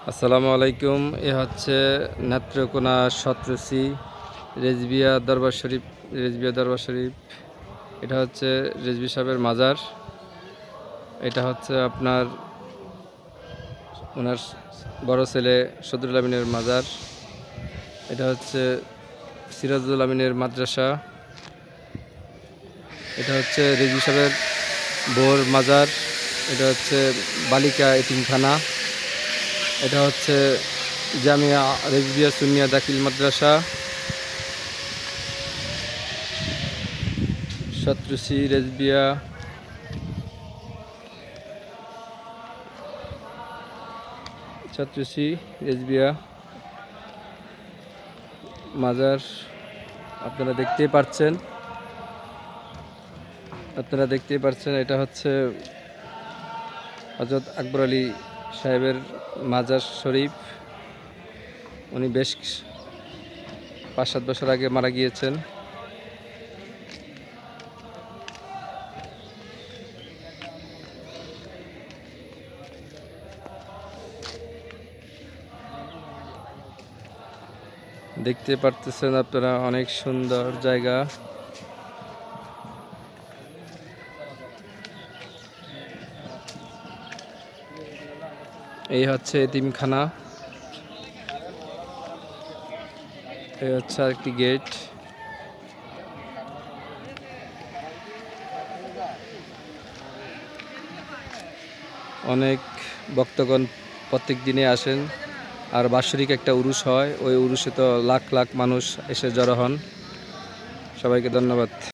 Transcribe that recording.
আসসালামু আলাইকুম। এ হচ্ছে নেত্রকোনা সতরুচি রেজবিয়া দরবার শরীফ। এটা হচ্ছে রেজবি সাহেবের মাজার। এটা হচ্ছে আপনার ওনার বড় ছেলে সদরুল আমিনের মাজার। এটা হচ্ছে সিরাজুল আমিনের মাদ্রাসা। এটা হচ্ছে রেজবি সাহেবের বউর মাজার। এটা হচ্ছে বালিকা এতিমখানা। এটা হচ্ছে জামিয়া রেজবিয়া সুন্নিয়া দাখিল মাদ্রাসা, সতরুচি রেজবিয়া মাজার। আপনারা দেখতেই পাচ্ছেন এটা হচ্ছে হযরত আকবর আলী সাহেবের মাজার শরীফ। উনি বেশ ৫-৭ বছর আগে মারা গিয়েছেন। দেখতে পারতেছেন আপনারা, অনেক সুন্দর জায়গা। এই হচ্ছে এতিমখানা। এই হচ্ছে আরেকটি গেট। অনেক ভক্তগণ প্রত্যেক দিনে আসেন। আর বাৎসরিক একটা উরুস হয়, ওই উরুসে তো লাখ লাখ মানুষ এসে জড়ো হন। সবাইকে ধন্যবাদ।